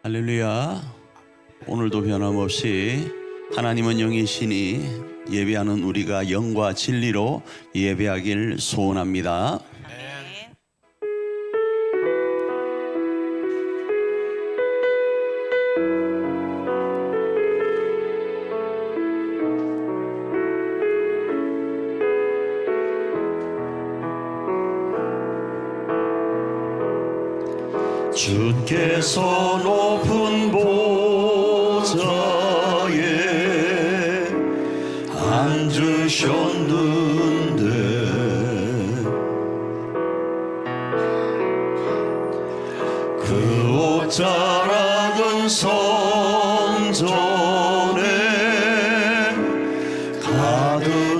할렐루야. 오늘도 변함없이 하나님은 영이시니 예배하는 우리가 영과 진리로 예배하길 소원합니다. 주께서 높은 보좌에 앉으셨는데 그 옷자락은 성전에 가득하도다.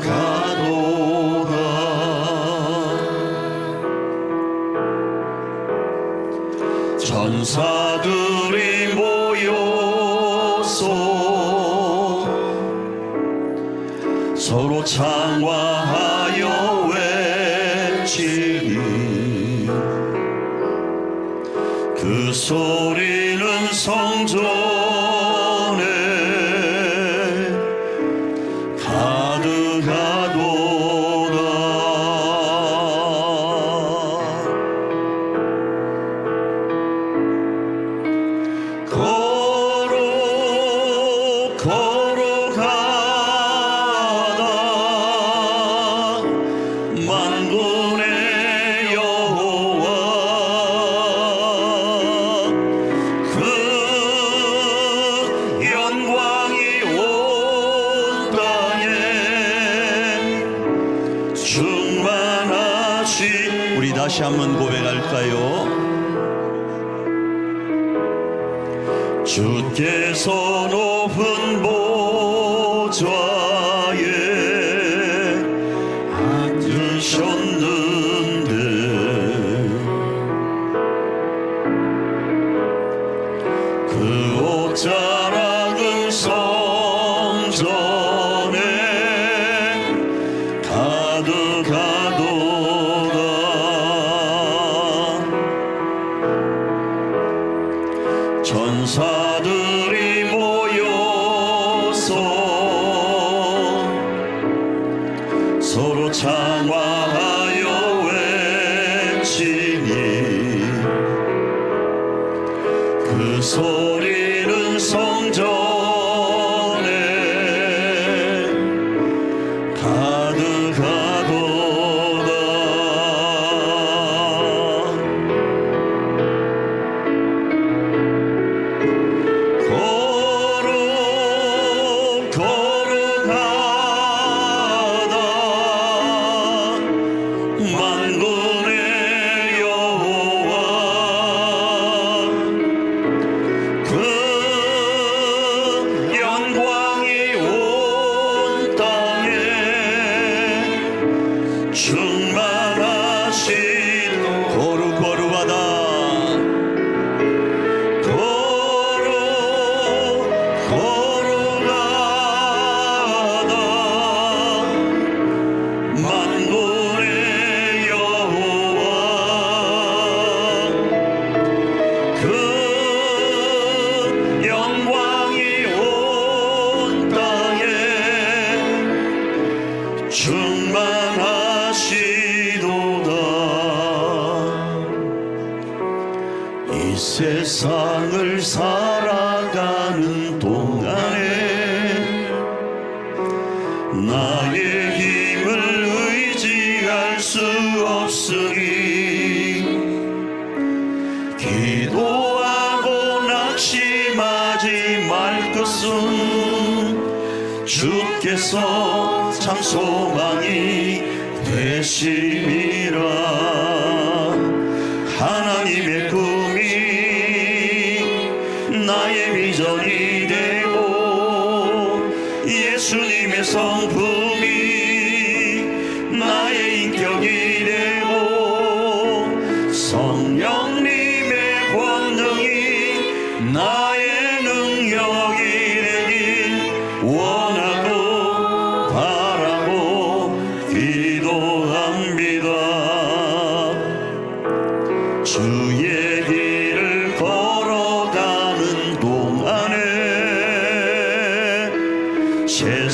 전사들이 모여서 서로 창화하여 외치니 그 소리는 성전에 가득하도다. 걸어가다 만군의 여호와 그 영광이 온 땅에 충만하시. 우리 다시 한번 고백할까요? 주께서 높은 보좌에 앉으셨는데 그 옷자락은 성전에 가득하도다. 전사들이 모여서 서로 창화하여 외치니 그 소리는 성전에 가득하도다. 걸어가다 만군의 여호와 그 영광이 온 땅에 충만하신. 걸어가다 만군의 여호와 그 영광이 온 땅에 충만하시도다. 이 세상을 살아가는 동안에 나의 힘을 의지할 수 없으니 기도하고 낙심하지 말 것은 주께서 참 소망이 되심이라. 하나님의 꿈이 나의 비전이 되고 예수님의 성품이 나의 인격이 되고 성령님의 권능이 나의 능력이 되길 원하고 바라고 기도합니다. 주의 길을 걸어가는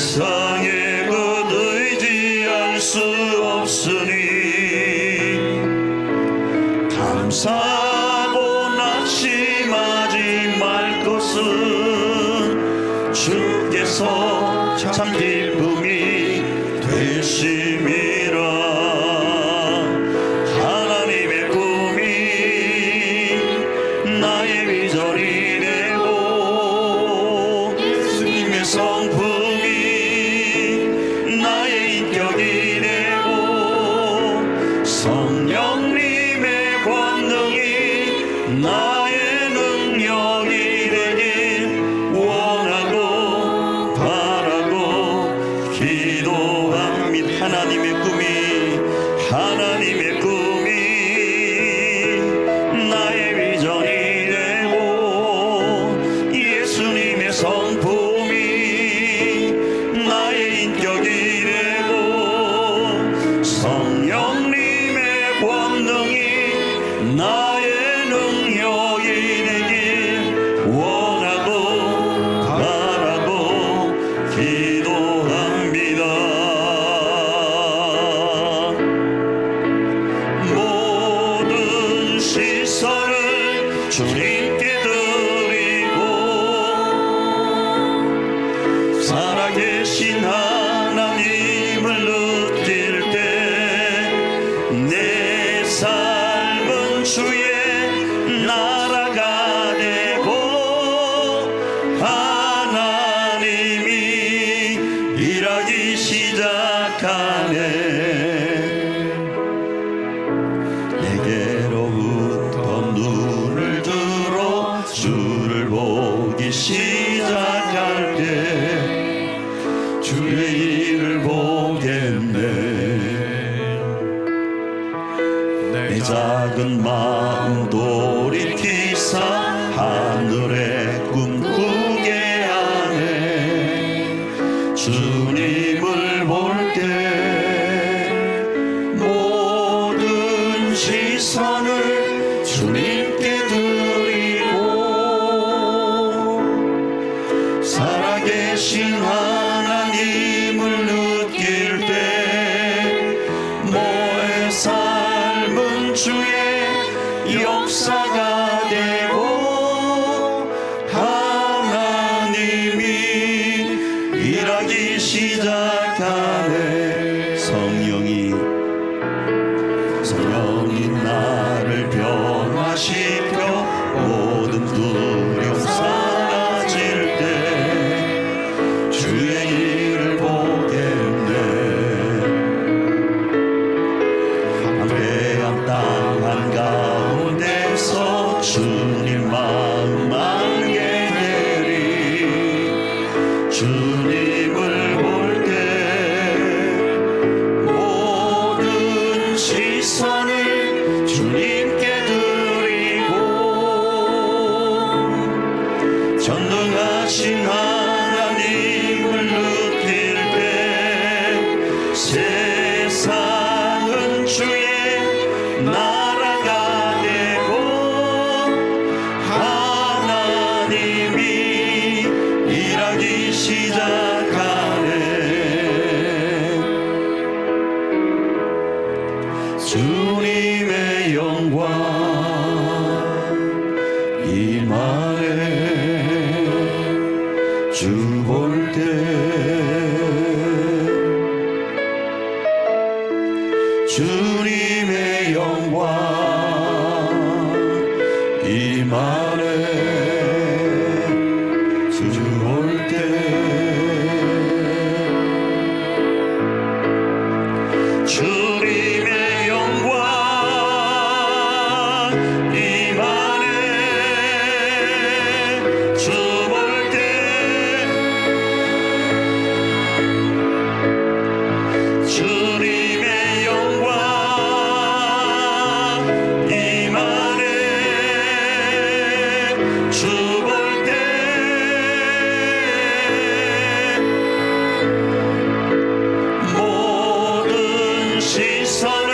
세상에 그 의지할 수 없으니 감사하고 낙심하지 말 것은 주께서 참 기쁨이 되심이라. 하나님의 꿈이 나의 비전이 되고 예수님의 성품이 나의 인격이 되고 성령님의 권능이 나의 능력이 되길 원하고 바라고 기도합니다. 하나님의 꿈이 나의 비전이 되고 예수님의 성품이 나의 인격이 되고 성령님의 권능이 나의 능력이 되길 원하고 바라고 기도합니다. 모든 시선을 주님께 드리고 살아계신 하나님을 느낄 때 내 삶은 주의 나라가 되고 하나님이 일하기 시작하네. 내게로부터 눈을 들어 주를 보기 시작할 때 주의 일을 보겠네. 내 작은 마음 돌이키사 하늘의 꿈꾸게 하네. 주님을 볼 때 모든 시선을 주님께 드리고 살아계신 하나님을 느낄 때 모의 삶은 주의 역사가 되고 하나님이 일하기 시작하네. 성령이 나를 변화시켜 모든 두려움 사라질 때 주의 일을 보겠네. 함께한 땅 한가운데서 주님 마음 알게 되리. 주님을 볼 때 모든 시선을 주님께 드리고 전능하신 하나님을 느낄 때 세상은 주의 나라가 되고 하나님이 일하기 시작하네. 주님의 영광 임하네. 주 볼 때 주님의 영광 임하네. 주 볼 때 주님의 영광 임하네. 주 볼 때 주님의 영광 임하네. 주 볼 때 모든 시선을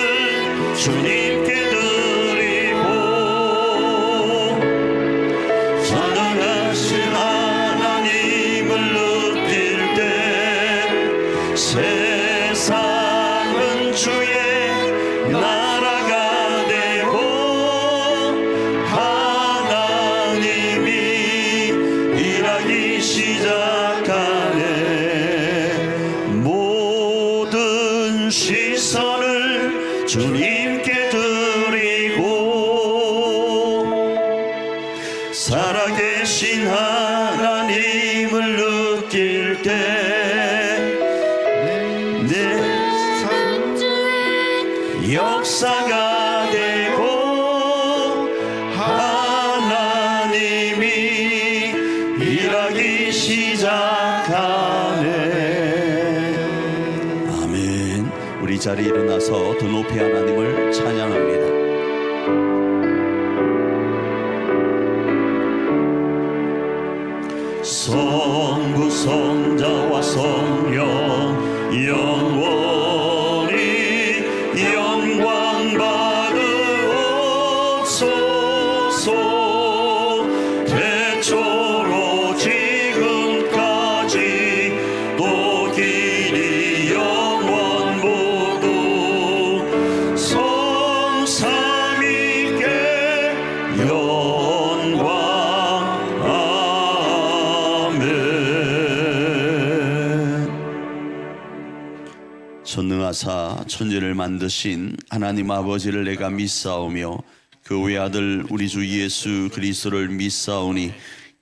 주님께 드리고 전능하신 하나님을 느낄 때 살아계신 하나님을 느낄 때 내 역사가 되고 하나님이 일하기 시작하네. 아멘. 우리 자리에 일어나서 더 높이 하나님을 찬양합니다. 성부 성자와 성령 영원히 영광 받으옵소서. 태초로 지금까지 또 길이 영원 모두 성삼위께 영광. 전능하사 천지를 만드신 하나님 아버지를 내가 믿사오며 그 외아들 우리 주 예수 그리스도를 믿사오니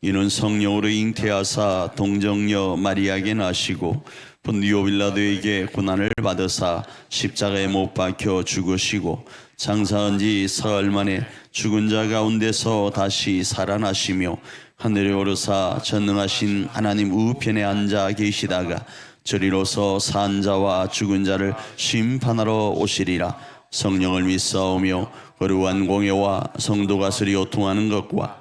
이는 성령으로 잉태하사 동정녀 마리아에게 나시고 본디오 빌라도에게 고난을 받으사 십자가에 못 박혀 죽으시고 장사한 지 사흘 만에 죽은 자 가운데서 다시 살아나시며 하늘에 오르사 전능하신 하나님 우편에 앉아 계시다가 저리로서 산 자와 죽은 자를 심판하러 오시리라. 성령을 믿사오며 거룩한 공예와 성도가 서로 요통하는 것과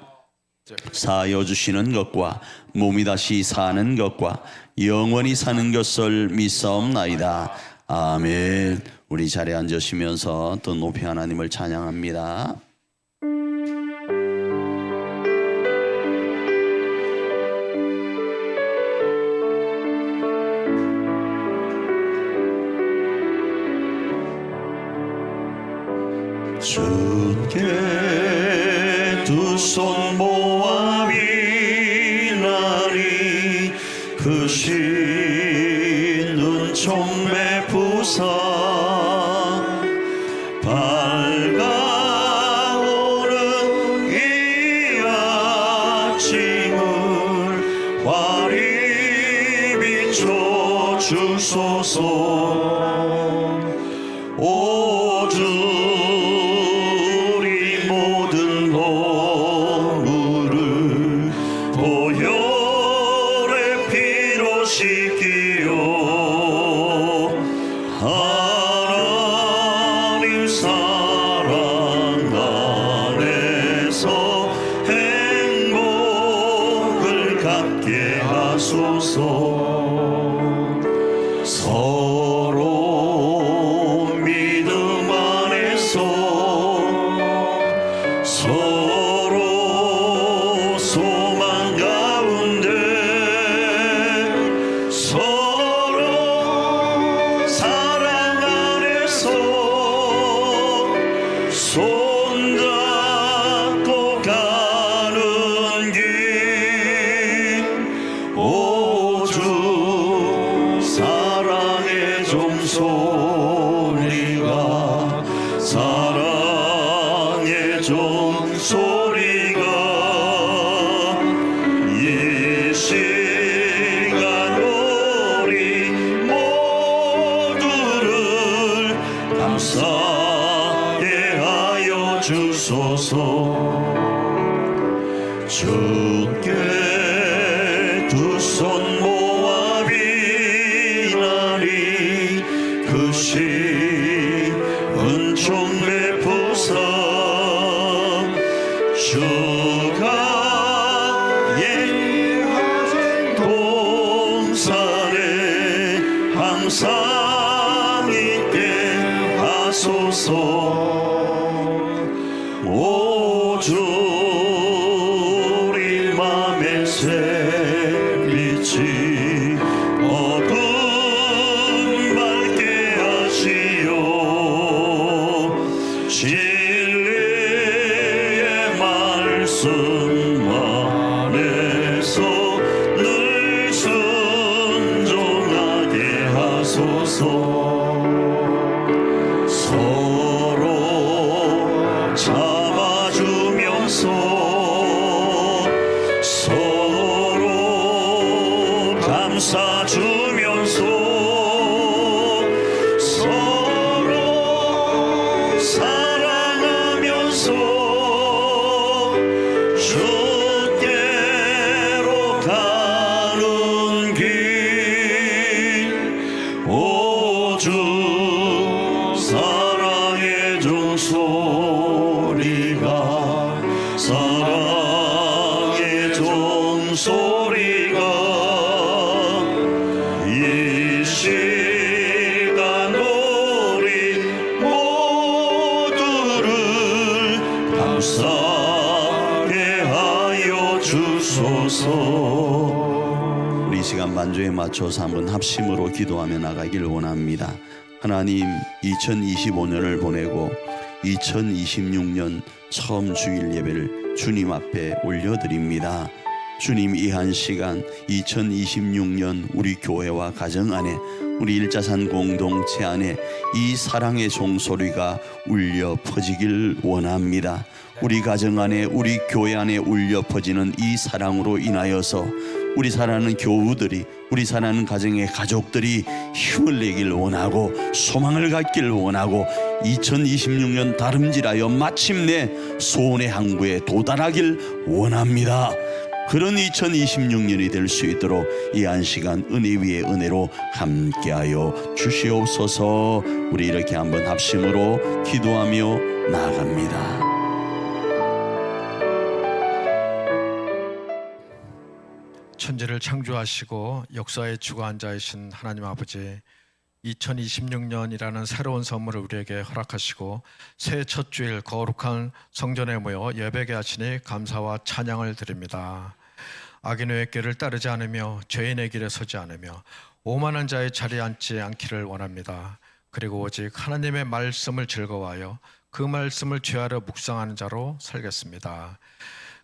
사하여 주시는 것과 몸이 다시 사는 것과 영원히 사는 것을 믿사옵나이다. 아멘. 우리 자리에 앉으시면서 더 높이 하나님을 찬양합니다. 주께 두 손 모아 비나니 그 쉬는 총매 부사 밝아오른 이 아침을 활이 비춰 주소서. 하나님 사랑 안에서 행복을 갖게 하소서. 서로 믿음 안에서 서로 소망 가운데 손잡고 가는 길 오주 사랑의 종소리가 사랑의 종소리가 이 시간 우리 모두를 감사하게 하여 주소서. 주께 두 손 모아 비나니 그 쉬운 총매 부사 주가 예하신 동산에 항상 있게 하소서. 오주 우리 맘에 새빛이 어둠 밝게 하시오. 진리의 말씀 안에서 늘 순종하게 하소서. 서로 참아주면서 감싸주면서 서로 사랑하면서 주께로 가는 길 오주 사랑의 종소리가 사랑의 종소리가 이 시간 우리 모두를 감싸게 하여 주소서. 우리 시간 반주에 맞춰서 한번 합심으로 기도하며 나가길 원합니다. 하나님, 2025년을 보내고 2026년 처음 주일 예배를 주님 앞에 올려드립니다. 주님, 이 한 시간 2026년 우리 교회와 가정 안에, 우리 일자산 공동체 안에 이 사랑의 종소리가 울려 퍼지길 원합니다. 우리 가정 안에, 우리 교회 안에 울려 퍼지는 이 사랑으로 인하여서 우리 사랑하는 교우들이, 우리 사랑하는 가정의 가족들이 힘을 내길 원하고 소망을 갖길 원하고 2026년 다름질하여 마침내 소원의 항구에 도달하길 원합니다. 그런 2026년이 될 수 있도록 이 한 시간 은혜 위에 은혜로 함께하여 주시옵소서. 우리 이렇게 한번 합심으로 기도하며 나아갑니다. 천지를 창조하시고 역사의 주관자이신 하나님 아버지, 2026년이라는 새로운 선물을 우리에게 허락하시고 새해 첫 주일 거룩한 성전에 모여 예배게 하시니 감사와 찬양을 드립니다. 악인의 길을 따르지 않으며 죄인의 길에 서지 않으며 오만한 자의 자리에 앉지 않기를 원합니다. 그리고 오직 하나님의 말씀을 즐거워하여 그 말씀을 죄하려 묵상하는 자로 살겠습니다.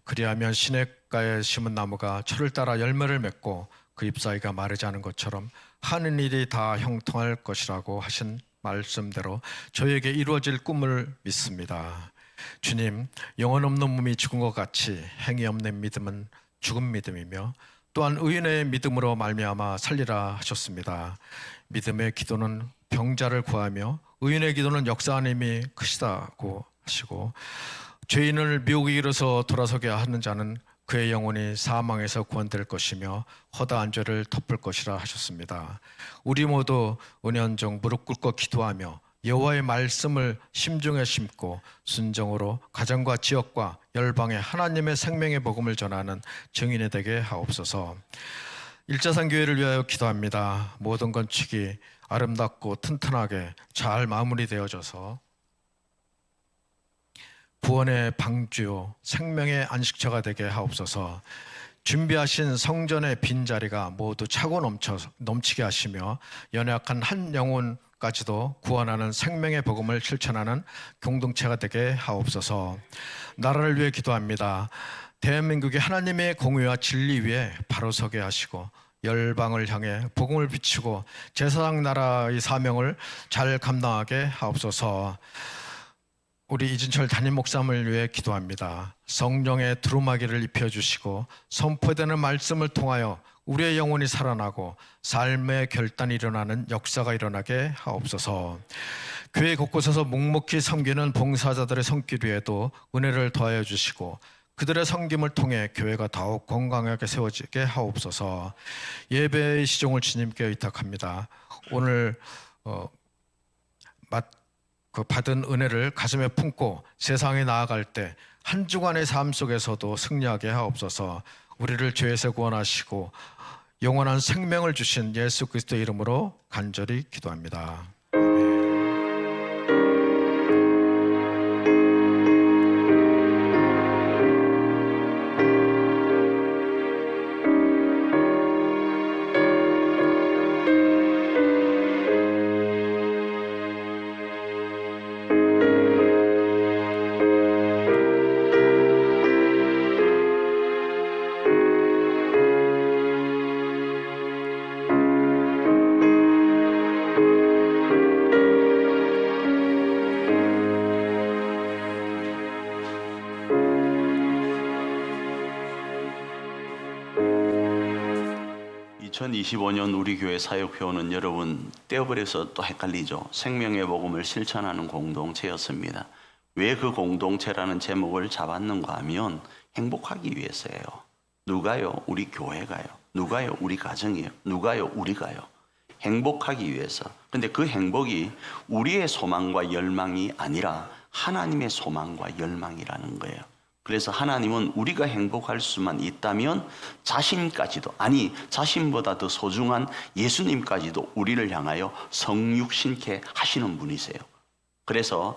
그리하면 시냇가에 심은 나무가 철을 따라 열매를 맺고 그 잎사귀가 마르지 않은 것처럼 하는 일이 다 형통할 것이라고 하신 말씀대로 저에게 이루어질 꿈을 믿습니다. 주님, 영혼 없는 몸이 죽은 것 같이 행위 없는 믿음은 죽은 믿음이며 또한 의인의 믿음으로 말미암아 살리라 하셨습니다. 믿음의 기도는 병자를 구하며 의인의 기도는 역사하는 힘이 크시다고 하시고, 죄인을 미혹에 이르러서 돌아서게 하는 자는 그의 영혼이 사망에서 구원될 것이며 허다한 죄를 덮을 것이라 하셨습니다. 우리 모두 은연중 무릎 꿇고 기도하며 여호와의 말씀을 심중에 심고 순종으로 가정과 지역과 열방에 하나님의 생명의 복음을 전하는 증인이 되게 하옵소서. 일자산 교회를 위하여 기도합니다. 모든 건축이 아름답고 튼튼하게 잘 마무리되어져서 구원의 방주요 생명의 안식처가 되게 하옵소서. 준비하신 성전의 빈자리가 모두 차고 넘치게 하시며 연약한 한 영혼까지도 구원하는 생명의 복음을 실천하는 공동체가 되게 하옵소서. 나라를 위해 기도합니다. 대한민국이 하나님의 공의와 진리 위에 바로 서게 하시고 열방을 향해 복음을 비추고 제사장 나라의 사명을 잘 감당하게 하옵소서. 우리 이진철 담임 목사님을 위해 기도합니다. 성령의 두루마기를 입혀주시고 선포되는 말씀을 통하여 우리의 영혼이 살아나고 삶의 결단이 일어나는 역사가 일어나게 하옵소서. 교회 곳곳에서 묵묵히 섬기는 봉사자들의 손길 위에도 은혜를 더하여 주시고 그들의 섬김을 통해 교회가 더욱 건강하게 세워지게 하옵소서. 예배의 시종을 주님께 의탁합니다. 오늘 받은 은혜를 가슴에 품고 세상에 나아갈 때 한 주간의 삶 속에서도 승리하게 하옵소서. 우리를 죄에서 구원하시고 영원한 생명을 주신 예수 그리스도의 이름으로 간절히 기도합니다. 2025년 우리 교회 사역표는 여러분 떼어버려서 또 헷갈리죠. 생명의 복음을 실천하는 공동체였습니다. 왜 그 공동체라는 제목을 잡았는가 하면 행복하기 위해서예요. 누가요? 우리 교회가요. 누가요? 우리 가정이요. 누가요? 우리가요. 행복하기 위해서. 근데 그 행복이 우리의 소망과 열망이 아니라 하나님의 소망과 열망이라는 거예요. 그래서 하나님은 우리가 행복할 수만 있다면 자신까지도, 아니 자신보다 더 소중한 예수님까지도 우리를 향하여 성육신케 하시는 분이세요. 그래서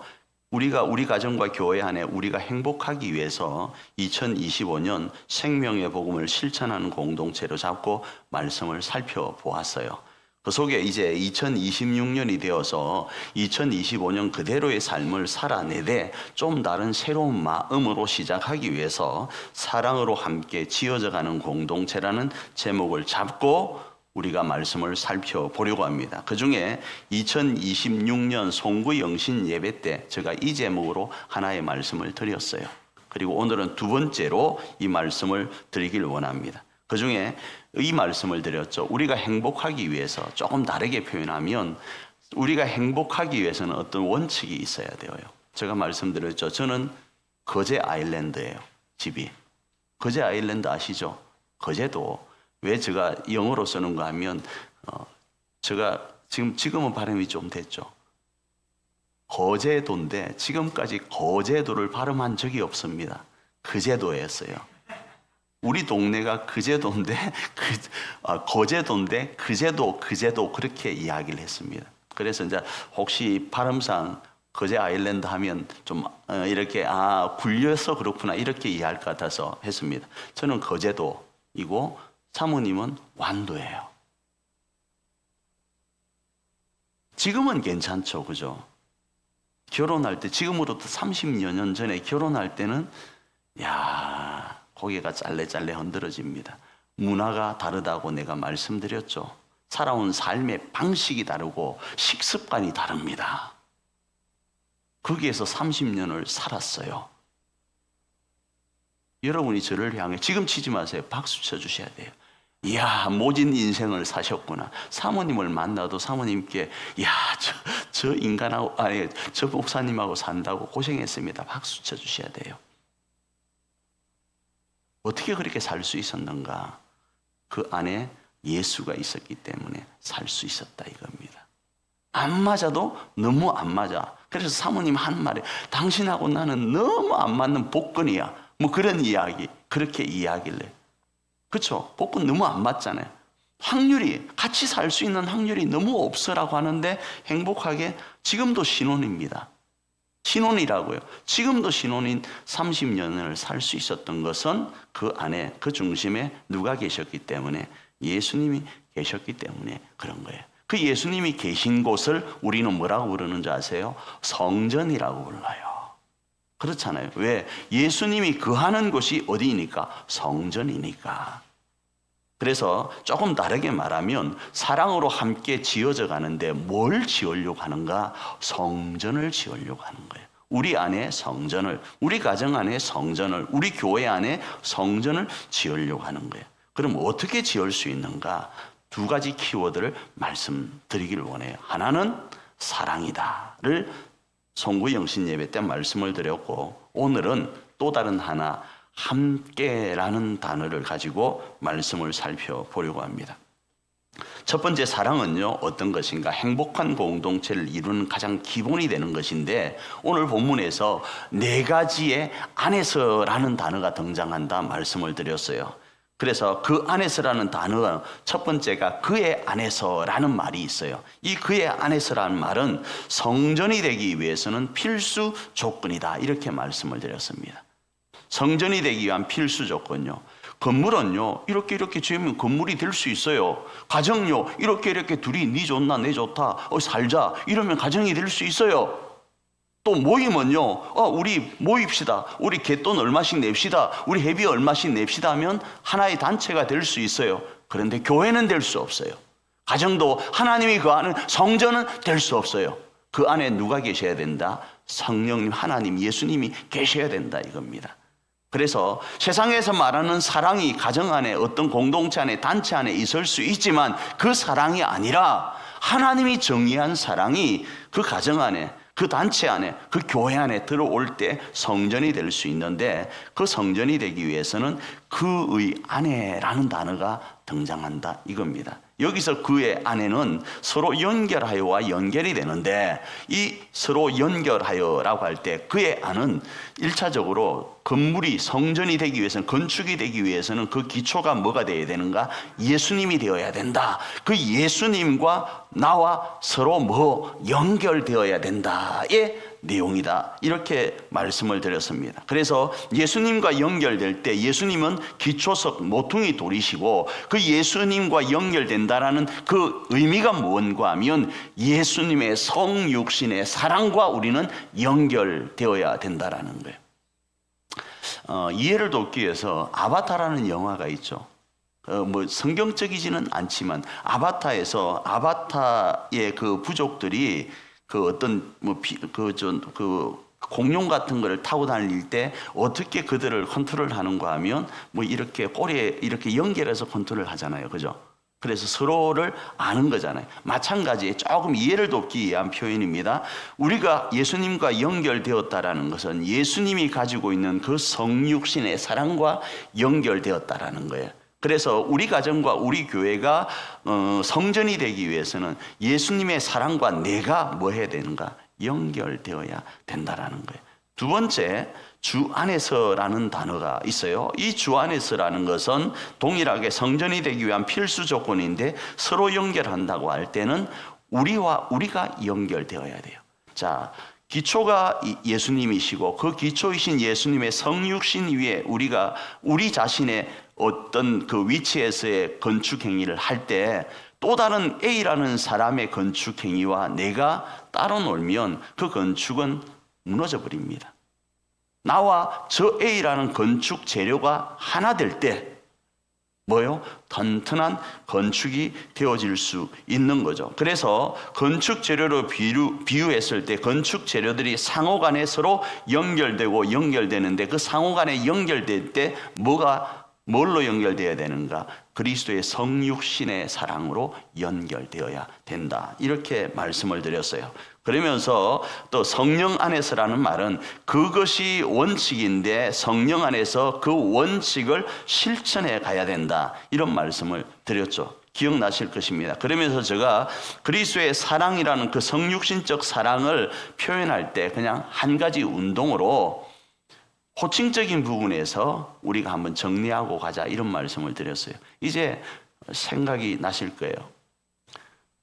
우리가 우리 가정과 교회 안에 우리가 행복하기 위해서 2025년 생명의 복음을 실천하는 공동체로 잡고 말씀을 살펴보았어요. 그 속에 이제 2026년이 되어서 2025년 그대로의 삶을 살아내되 좀 다른 새로운 마음으로 시작하기 위해서 사랑으로 함께 지어져가는 공동체라는 제목을 잡고 우리가 말씀을 살펴보려고 합니다. 그 중에 2026년 송구 영신 예배 때 제가 이 제목으로 하나의 말씀을 드렸어요. 그리고 오늘은 두 번째로 이 말씀을 드리길 원합니다. 그 중에 이 말씀을 드렸죠. 우리가 행복하기 위해서 조금 다르게 표현하면 우리가 행복하기 위해서는 어떤 원칙이 있어야 돼요. 제가 말씀드렸죠. 저는 거제 아일랜드예요. 집이. 거제 아일랜드 아시죠? 거제도 왜 제가 영어로 쓰는가 하면 제가 지금은 발음이 좀 됐죠. 거제도인데 지금까지 거제도를 발음한 적이 없습니다. 거제도였어요. 우리 동네가 그제도인데 거제도인데 그제도 그렇게 이야기를 했습니다. 그래서 이제 혹시 발음상 거제 아일랜드 하면 좀 이렇게 굴려서 그렇구나 이렇게 이해할 것 같아서 했습니다. 저는 거제도이고 사모님은 완도예요. 지금은 괜찮죠, 그죠? 결혼할 때 지금으로부터 30여 년 전에 결혼할 때는 고개가 짤레짤레 흔들어집니다. 문화가 다르다고 내가 말씀드렸죠. 살아온 삶의 방식이 다르고 식습관이 다릅니다. 거기에서 30년을 살았어요. 여러분이 저를 향해 지금 치지 마세요. 박수 쳐주셔야 돼요. 이야, 모진 인생을 사셨구나. 사모님을 만나도 사모님께 저 인간하고 저 목사님하고 산다고 고생했습니다. 박수 쳐주셔야 돼요. 어떻게 그렇게 살 수 있었는가? 그 안에 예수가 있었기 때문에 살 수 있었다 이겁니다. 안 맞아도 너무 안 맞아. 그래서 사모님 하는 말이 당신하고 나는 너무 안 맞는 복근이야. 뭐 그런 이야기, 그렇게 이야기를 해요. 그렇죠? 복근 너무 안 맞잖아요. 확률이, 같이 살 수 있는 확률이 너무 없어라고 하는데 행복하게 지금도 신혼입니다. 신혼이라고요. 지금도 신혼인 30년을 살 수 있었던 것은 그 안에, 그 중심에 누가 계셨기 때문에, 예수님이 계셨기 때문에 그런 거예요. 그 예수님이 계신 곳을 우리는 뭐라고 부르는지 아세요? 성전이라고 불러요. 그렇잖아요. 왜? 예수님이 거하는 곳이 어디니까? 성전이니까. 그래서 조금 다르게 말하면 사랑으로 함께 지어져 가는데 뭘 지으려고 하는가? 성전을 지으려고 하는 거예요. 우리 안에 성전을, 우리 가정 안에 성전을, 우리 교회 안에 성전을 지으려고 하는 거예요. 그럼 어떻게 지을 수 있는가? 두 가지 키워드를 말씀드리기를 원해요. 하나는 사랑이다를 송구 영신 예배 때 말씀을 드렸고, 오늘은 또 다른 하나, 함께라는 단어를 가지고 말씀을 살펴보려고 합니다. 첫 번째 사랑은요, 어떤 것인가? 행복한 공동체를 이루는 가장 기본이 되는 것인데, 오늘 본문에서 네 가지의 안에서라는 단어가 등장한다 말씀을 드렸어요. 그래서 그 안에서라는 단어가 첫 번째가 그의 안에서라는 말이 있어요. 이 그의 안에서라는 말은 성전이 되기 위해서는 필수 조건이다 이렇게 말씀을 드렸습니다. 성전이 되기 위한 필수 조건요. 건물은요 이렇게 지으면 건물이 될 수 있어요. 가정요 이렇게 둘이 니 좋나 내 좋다 살자 이러면 가정이 될 수 있어요. 또 모임은요 우리 모입시다, 우리 갯돈 얼마씩 냅시다, 우리 회비 얼마씩 냅시다 하면 하나의 단체가 될 수 있어요. 그런데 교회는 될 수 없어요. 가정도 하나님이 거하는 성전은 될 수 없어요. 그 안에 누가 계셔야 된다? 성령님, 하나님, 예수님이 계셔야 된다 이겁니다. 그래서 세상에서 말하는 사랑이 가정 안에 어떤 공동체 안에 단체 안에 있을 수 있지만 그 사랑이 아니라 하나님이 정의한 사랑이 그 가정 안에, 그 단체 안에, 그 교회 안에 들어올 때 성전이 될 수 있는데, 그 성전이 되기 위해서는 그의 안에라는 단어가 등장한다 이겁니다. 여기서 그의 안에는 서로 연결하여와 연결이 되는데, 이 서로 연결하여라고 할 때 그의 안은 1차적으로 건물이 성전이 되기 위해서는, 건축이 되기 위해서는 그 기초가 뭐가 되어야 되는가? 예수님이 되어야 된다. 그 예수님과 나와 서로 연결되어야 된다의 내용이다. 이렇게 말씀을 드렸습니다. 그래서 예수님과 연결될 때 예수님은 기초석 모퉁이 돌이시고, 그 예수님과 연결된다라는 그 의미가 뭔가 하면 예수님의 성육신의 사랑과 우리는 연결되어야 된다라는 거예요. 이해를 돕기 위해서 아바타라는 영화가 있죠. 성경적이지는 않지만 아바타에서 아바타의 그 부족들이 그 어떤 공룡 같은 거를 타고 다닐 때 어떻게 그들을 컨트롤하는가 하면 이렇게 꼬리에 이렇게 연결해서 컨트롤 하잖아요. 그죠? 그래서 서로를 아는 거잖아요. 마찬가지 조금 이해를 돕기 위한 표현입니다. 우리가 예수님과 연결되었다라는 것은 예수님이 가지고 있는 그 성육신의 사랑과 연결되었다라는 거예요. 그래서 우리 가정과 우리 교회가 성전이 되기 위해서는 예수님의 사랑과 내가 뭐 해야 되는가? 연결되어야 된다라는 거예요. 두 번째, 주 안에서라는 단어가 있어요. 이 주 안에서라는 것은 동일하게 성전이 되기 위한 필수 조건인데, 서로 연결한다고 할 때는 우리가 연결되어야 돼요. 자, 기초가 예수님이시고 그 기초이신 예수님의 성육신 위에 우리 자신의 어떤 그 위치에서의 건축 행위를 할 때, 또 다른 A라는 사람의 건축 행위와 내가 따로 놀면 그 건축은 무너져 버립니다. 나와 저 A라는 건축 재료가 하나 될 때 튼튼한 건축이 되어질 수 있는 거죠. 그래서 건축 재료로 비유했을 때 건축 재료들이 상호 간에 서로 연결되고 연결되는데, 그 상호 간에 연결될 때 뭘로 연결되어야 되는가? 그리스도의 성육신의 사랑으로 연결되어야 된다. 이렇게 말씀을 드렸어요. 그러면서 또 성령 안에서라는 말은 그것이 원칙인데 성령 안에서 그 원칙을 실천해 가야 된다. 이런 말씀을 드렸죠. 기억나실 것입니다. 그러면서 제가 그리스도의 사랑이라는 그 성육신적 사랑을 표현할 때 그냥 한 가지 운동으로 호칭적인 부분에서 우리가 한번 정리하고 가자, 이런 말씀을 드렸어요. 이제 생각이 나실 거예요.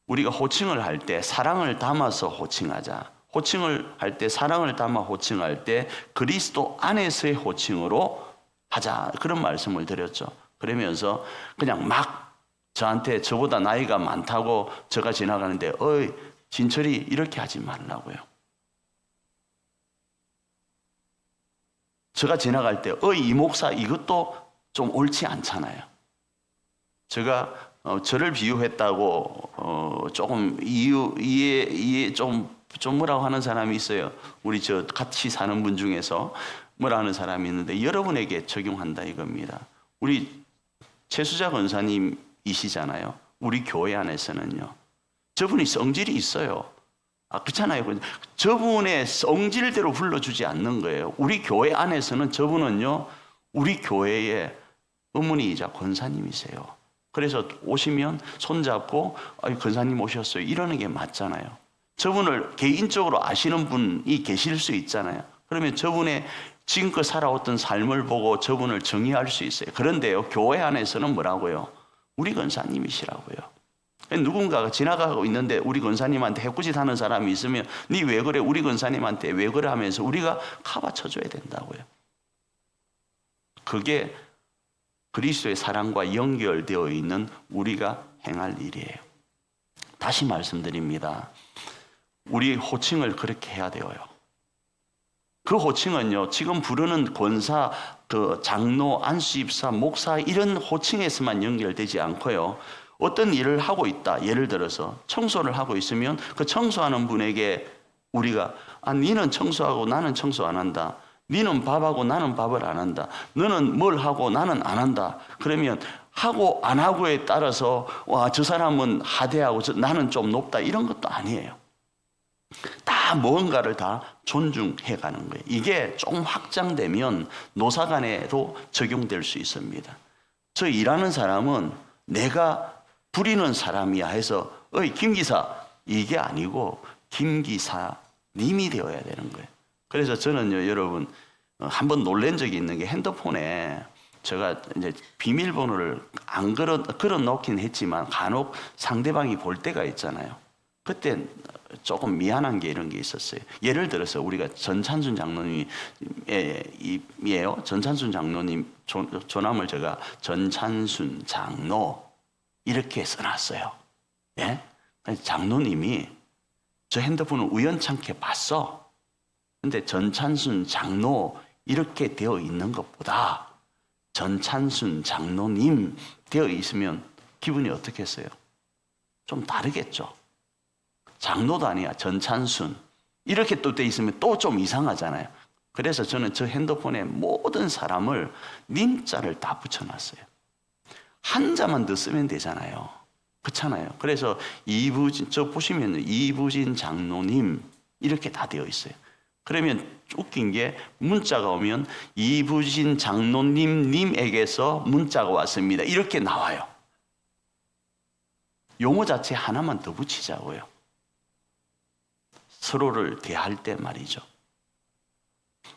우리가 호칭을 할 때 사랑을 담아서 호칭하자. 호칭을 할 때 사랑을 담아 호칭할 때 그리스도 안에서의 호칭으로 하자, 그런 말씀을 드렸죠. 그러면서 그냥 막 저한테 저보다 나이가 많다고 제가 지나가는데 어이 진철이 이렇게 하지 말라고요. 제가 지나갈 때 이 목사 이것도 좀 옳지 않잖아요. 제가 저를 비유했다고 조금 이해 좀 뭐라고 하는 사람이 있어요. 우리 저 같이 사는 분 중에서 뭐라 하는 사람이 있는데 여러분에게 적용한다 이겁니다. 우리 최수자 권사님이시잖아요. 우리 교회 안에서는요. 저분이 성질이 있어요. 그렇잖아요. 저분의 성질대로 불러주지 않는 거예요. 우리 교회 안에서는 저분은요, 우리 교회의 어머니이자 권사님이세요. 그래서 오시면 손잡고 권사님 오셨어요, 이러는 게 맞잖아요. 저분을 개인적으로 아시는 분이 계실 수 있잖아요. 그러면 저분의 지금껏 살아왔던 삶을 보고 저분을 정의할 수 있어요. 그런데요, 교회 안에서는 뭐라고요? 우리 권사님이시라고요. 누군가가 지나가고 있는데 우리 권사님한테 해꾸짓 하는 사람이 있으면 니 왜 그래? 우리 권사님한테 왜 그래? 하면서 우리가 카바쳐줘야 된다고요. 그게 그리스도의 사랑과 연결되어 있는 우리가 행할 일이에요. 다시 말씀드립니다. 우리 호칭을 그렇게 해야 되어요. 그 호칭은요, 지금 부르는 권사, 장로, 안수집사, 목사 이런 호칭에서만 연결되지 않고요. 어떤 일을 하고 있다. 예를 들어서 청소를 하고 있으면 그 청소하는 분에게 우리가 니는 청소하고 나는 청소 안 한다. 너는 밥하고 나는 밥을 안 한다. 너는 뭘 하고 나는 안 한다. 그러면 하고 안 하고에 따라서 와, 저 사람은 하대하고 나는 좀 높다 이런 것도 아니에요. 다 무언가를 다 존중해 가는 거예요. 이게 조금 확장되면 노사 간에도 적용될 수 있습니다. 저 일하는 사람은 내가 부리는 사람이야 해서 어이 김 기사 이게 아니고 김 기사님이 되어야 되는 거예요. 그래서 저는요 여러분 한번 놀란 적이 있는 게 핸드폰에 제가 이제 비밀번호를 안 걸어 놓긴 했지만 간혹 상대방이 볼 때가 있잖아요. 그때 조금 미안한 게 이런 게 있었어요. 예를 들어서 우리가 전찬순 장로님이에요. 전찬순 장로님 조남을 제가 전찬순 장로 이렇게 써놨어요. 예? 장로님이 저 핸드폰을 우연찮게 봤어. 근데 전찬순 장로 이렇게 되어 있는 것보다 전찬순 장로님 되어 있으면 기분이 어떻겠어요? 좀 다르겠죠. 장로도 아니야 전찬순 이렇게 또 돼 있으면 또 좀 이상하잖아요. 그래서 저는 저 핸드폰에 모든 사람을 님자를 다 붙여놨어요. 한자만 더 쓰면 되잖아요. 그렇잖아요. 그래서 이부진 저 보시면 이부진 장로님 이렇게 다 되어 있어요. 그러면 웃긴 게 문자가 오면 이부진 장로님 님에게서 문자가 왔습니다. 이렇게 나와요. 용어 자체 하나만 더 붙이자고요. 서로를 대할 때 말이죠.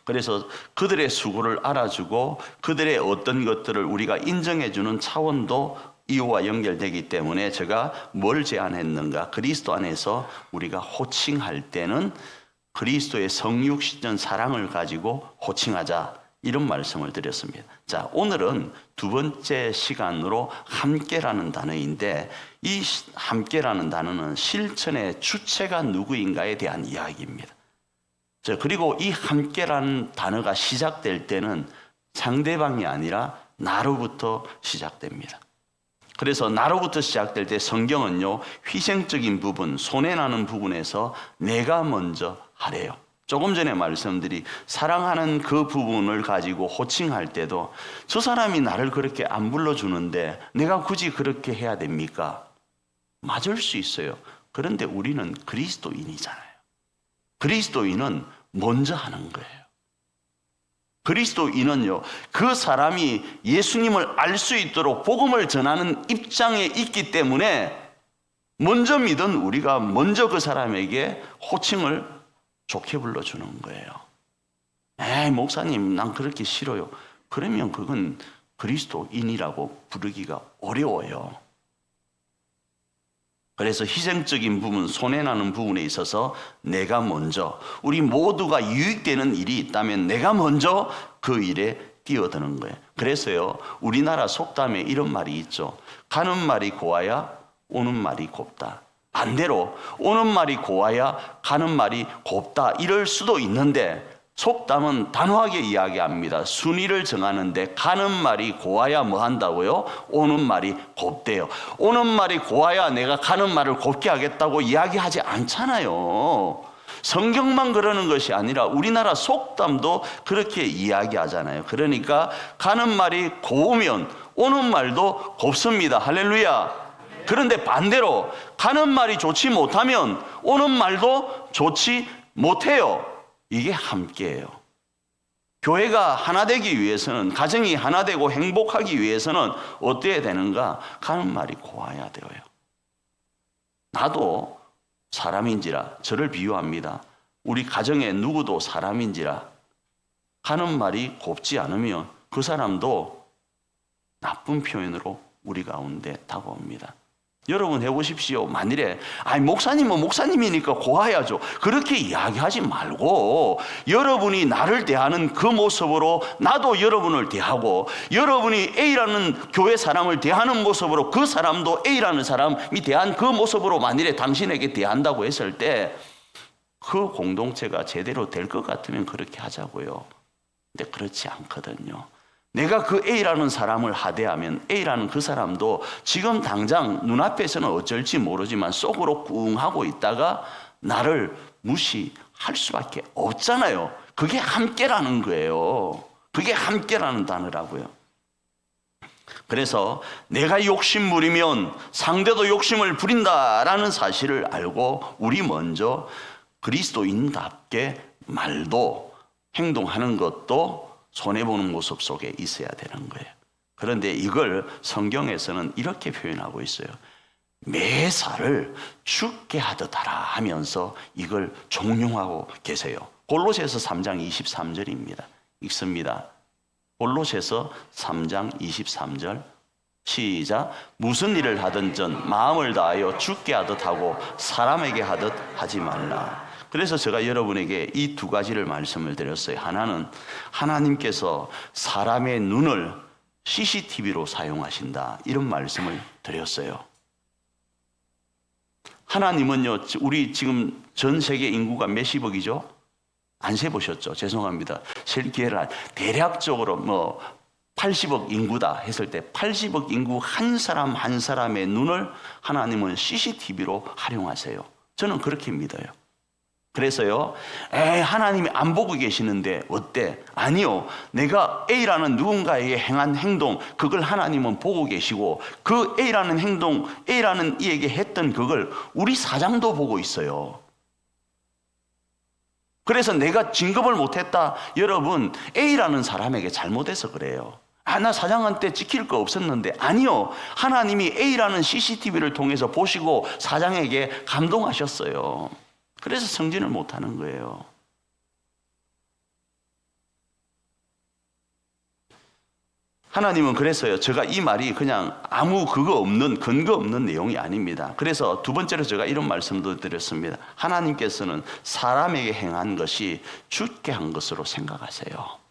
그래서 그들의 수고를 알아주고 그들의 어떤 것들을 우리가 인정해주는 차원도 이와 연결되기 때문에 제가 뭘 제안했는가? 그리스도 안에서 우리가 호칭할 때는 그리스도의 성육신전 사랑을 가지고 호칭하자 이런 말씀을 드렸습니다. 자, 오늘은 두 번째 시간으로 함께라는 단어인데 이 함께라는 단어는 실천의 주체가 누구인가에 대한 이야기입니다. 자, 그리고 이 함께라는 단어가 시작될 때는 상대방이 아니라 나로부터 시작됩니다. 그래서 나로부터 시작될 때 성경은요 희생적인 부분, 손해나는 부분에서 내가 먼저 하래요. 조금 전에 말씀드린 사랑하는 그 부분을 가지고 호칭할 때도 저 사람이 나를 그렇게 안 불러주는데 내가 굳이 그렇게 해야 됩니까? 맞을 수 있어요. 그런데 우리는 그리스도인이잖아요. 그리스도인은 먼저 하는 거예요. 그리스도인은요, 그 사람이 예수님을 알 수 있도록 복음을 전하는 입장에 있기 때문에 먼저 믿은 우리가 먼저 그 사람에게 호칭을 좋게 불러주는 거예요. 에이, 목사님, 난 그렇게 싫어요. 그러면 그건 그리스도인이라고 부르기가 어려워요. 그래서 희생적인 부분, 손해나는 부분에 있어서 내가 먼저, 우리 모두가 유익되는 일이 있다면 내가 먼저 그 일에 뛰어드는 거예요. 그래서요, 우리나라 속담에 이런 말이 있죠. 가는 말이 고와야 오는 말이 곱다. 반대로 오는 말이 고와야 가는 말이 곱다. 이럴 수도 있는데 속담은 단호하게 이야기합니다. 순위를 정하는데 가는 말이 고와야 뭐 한다고요? 오는 말이 곱대요. 오는 말이 고와야 내가 가는 말을 곱게 하겠다고 이야기하지 않잖아요. 성경만 그러는 것이 아니라 우리나라 속담도 그렇게 이야기하잖아요. 그러니까 가는 말이 고우면 오는 말도 곱습니다. 할렐루야. 그런데 반대로 가는 말이 좋지 못하면 오는 말도 좋지 못해요. 이게 함께예요. 교회가 하나 되기 위해서는, 가정이 하나 되고 행복하기 위해서는 어때야 되는가? 가는 말이 고와야 되어요. 나도 사람인지라, 저를 비유합니다. 우리 가정에 누구도 사람인지라 가는 말이 곱지 않으면 그 사람도 나쁜 표현으로 우리 가운데 다가옵니다. 여러분 해보십시오. 만일에 목사님은 목사님이니까 고와야죠. 그렇게 이야기하지 말고 여러분이 나를 대하는 그 모습으로 나도 여러분을 대하고, 여러분이 A라는 교회 사람을 대하는 모습으로 그 사람도 A라는 사람이 대한 그 모습으로 만일에 당신에게 대한다고 했을 때 그 공동체가 제대로 될 것 같으면 그렇게 하자고요. 근데 그렇지 않거든요. 내가 그 A라는 사람을 하대하면 A라는 그 사람도 지금 당장 눈앞에서는 어쩔지 모르지만 속으로 꿍 하고 있다가 나를 무시할 수밖에 없잖아요. 그게 함께라는 거예요. 그게 함께라는 단어라고요. 그래서 내가 욕심 부리면 상대도 욕심을 부린다라는 사실을 알고 우리 먼저 그리스도인답게 말도 행동하는 것도 손해보는 모습 속에 있어야 되는 거예요. 그런데 이걸 성경에서는 이렇게 표현하고 있어요. 매사를 죽게 하듯 하라 하면서 이걸 종용하고 계세요. 골로새서 3장 23절입니다. 읽습니다. 골로새서 3장 23절 시작. 무슨 일을 하든 전 마음을 다하여 죽게 하듯 하고 사람에게 하듯 하지 말라. 그래서 제가 여러분에게 이 두 가지를 말씀을 드렸어요. 하나는 하나님께서 사람의 눈을 CCTV로 사용하신다, 이런 말씀을 드렸어요. 하나님은요, 우리 지금 전 세계 인구가 몇십억이죠? 안 세보셨죠? 죄송합니다. 셀 기회를 대략적으로 80억 인구다 했을 때 80억 인구 한 사람 한 사람의 눈을 하나님은 CCTV로 활용하세요. 저는 그렇게 믿어요. 그래서요, 하나님이 안 보고 계시는데 어때? 아니요, 내가 A라는 누군가에게 행한 행동, 그걸 하나님은 보고 계시고 그 A라는 행동, A라는 이에게 했던 그걸 우리 사장도 보고 있어요. 그래서 내가 진급을 못했다, 여러분 A라는 사람에게 잘못해서 그래요. 나 사장한테 지킬 거 없었는데, 아니요, 하나님이 A라는 CCTV를 통해서 보시고 사장에게 감동하셨어요. 그래서 승진을 못하는 거예요. 하나님은 그래서요, 제가 이 말이 그냥 아무 근거 없는 내용이 아닙니다. 그래서 두 번째로 제가 이런 말씀도 드렸습니다. 하나님께서는 사람에게 행한 것이 죽게 한 것으로 생각하세요.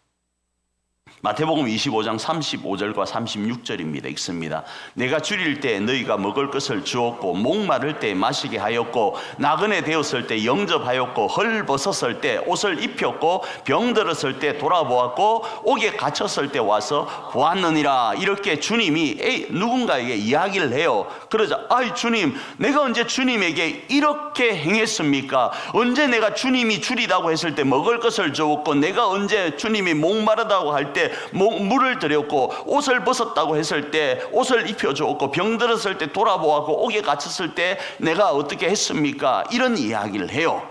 마태복음 25장 35절과 36절입니다. 읽습니다. 내가 줄일 때 너희가 먹을 것을 주었고 목마를 때 마시게 하였고 나그네 되었을 때 영접하였고 헐벗었을 때 옷을 입혔고 병들었을 때 돌아보았고 옥에 갇혔을 때 와서 보았느니라. 이렇게 주님이 누군가에게 이야기를 해요. 그러자, 아이 주님, 내가 언제 주님에게 이렇게 행했습니까? 언제 내가 주님이 줄이라고 했을 때 먹을 것을 주었고 내가 언제 주님이 목마르다고 할 때 물을 드렸고 옷을 벗었다고 했을 때 옷을 입혀주었고 병들었을 때 돌아보았고 옥에 갇혔을 때 내가 어떻게 했습니까? 이런 이야기를 해요.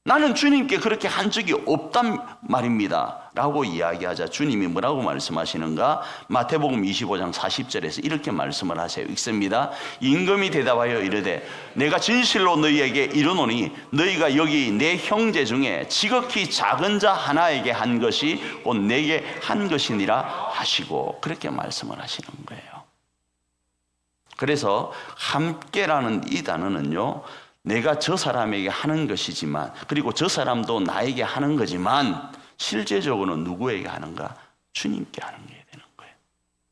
나는 주님께 그렇게 한 적이 없단 말입니다 라고 이야기하자 주님이 뭐라고 말씀하시는가? 마태복음 25장 40절에서 이렇게 말씀을 하세요. 읽습니다. 임금이 대답하여 이르되 내가 진실로 너희에게 이르노니 너희가 여기 내 형제 중에 지극히 작은 자 하나에게 한 것이 곧 내게 한 것이니라 하시고, 그렇게 말씀을 하시는 거예요. 그래서 함께라는 이 단어는요, 내가 저 사람에게 하는 것이지만, 그리고 저 사람도 나에게 하는 거지만 실제적으로는 누구에게 하는가? 주님께 하는 게 되는 거예요.